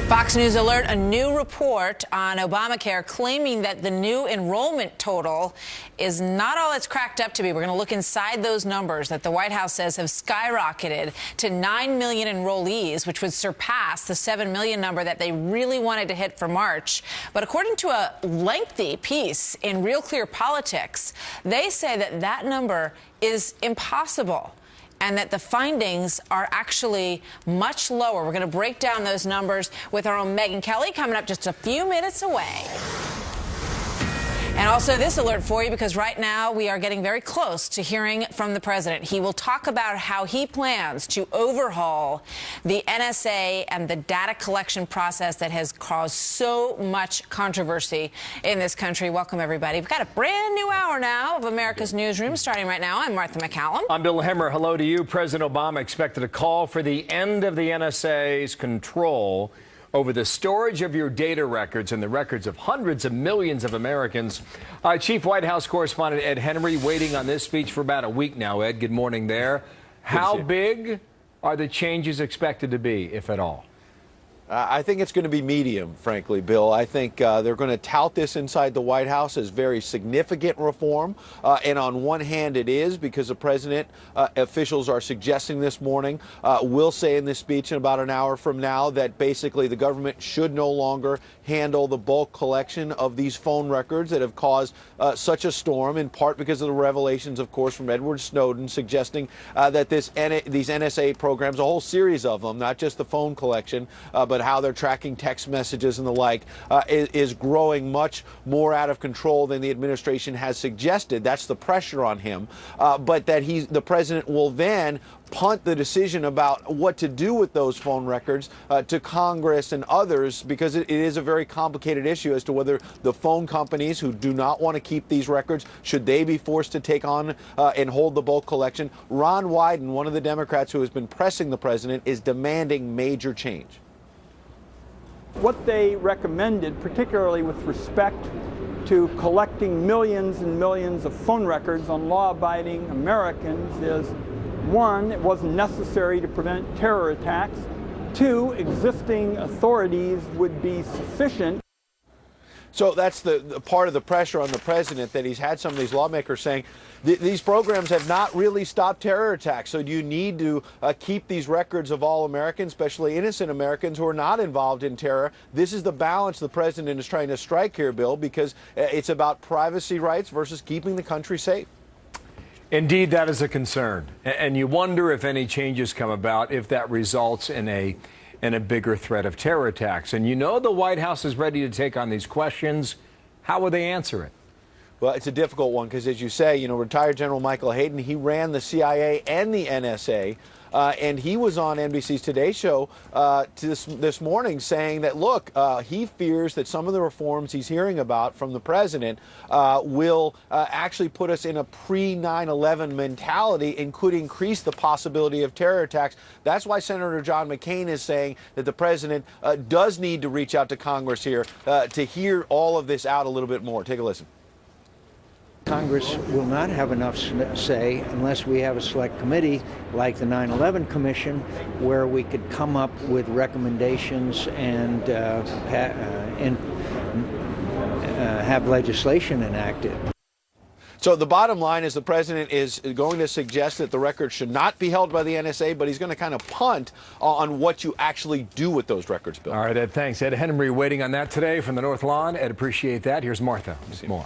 Fox News Alert, a new report on Obamacare claiming that the new enrollment total is not all it's cracked up to be. We're going to look inside those numbers that the White House says have skyrocketed to 9 million enrollees, which would surpass the 7 million number that they really wanted to hit for March. But according to a lengthy piece in Real Clear Politics, they say that that number is impossible, and that the findings are actually much lower. We're going to break down those numbers with our own Megyn Kelly coming up just a few minutes away. And also this alert for you, because right now we are getting very close to hearing from the president. He will talk about how he plans to overhaul the NSA and the data collection process that has caused so much controversy in this country. Welcome, everybody. We've got a brand new hour now of America's Newsroom starting right now. I'm Martha McCallum. I'm Bill Hemmer. Hello to you. President Obama expected a call for the end of the NSA's control over the storage of your data records and the records of hundreds of millions of Americans. Chief White House correspondent Ed Henry waiting on this speech for about a week now. Ed, good morning there. How big are the changes expected to be, if at all? I think it's going to be medium, frankly, Bill. I think they're going to tout this inside the White House as very significant reform. And on one hand, it is, because the president, officials are suggesting this morning, will say in this speech in about an hour from now that basically the government should no longer handle the bulk collection of these phone records that have caused such a storm, in part because of the revelations, of course, from Edward Snowden, suggesting that these NSA programs, a whole series of them, not just the phone collection, but how they're tracking text messages and the like, is growing much more out of control than the administration has suggested. That's the pressure on him. But that the president will then punt the decision about what to do with those phone records to Congress and others, because it is a very complicated issue as to whether the phone companies who do not want to keep these records, should they be forced to take on and hold the bulk collection. Ron Wyden, one of the Democrats who has been pressing the president, is demanding major change. What they recommended, particularly with respect to collecting millions and millions of phone records on law-abiding Americans, is one, it wasn't necessary to prevent terror attacks. Two, existing authorities would be sufficient. So that's the part of the pressure on the president, that he's had some of these lawmakers saying these programs have not really stopped terror attacks. So you need to keep these records of all Americans, especially innocent Americans who are not involved in terror. This is the balance the president is trying to strike here, Bill, because it's about privacy rights versus keeping the country safe. Indeed, that is a concern. And you wonder if any changes come about, if that results in a bigger threat of terror attacks. And you know the White House is ready to take on these questions. How will they answer it? Well, it's a difficult one because, as you say, retired General Michael Hayden, he ran the CIA and the NSA. And he was on NBC's Today Show this morning saying that, look, he fears that some of the reforms he's hearing about from the president will actually put us in a pre-9/11 mentality and could increase the possibility of terror attacks. That's why Senator John McCain is saying that the president does need to reach out to Congress here to hear all of this out a little bit more. Take a listen. Congress will not have enough say unless we have a select committee like the 9/11 Commission, where we could come up with recommendations and have legislation enacted. So the bottom line is the president is going to suggest that the records should not be held by the NSA, but he's going to kind of punt on what you actually do with those records, Bill. All right, Ed, thanks. Ed Henry waiting on that today from the North Lawn. Ed, appreciate that. Here's Martha with more.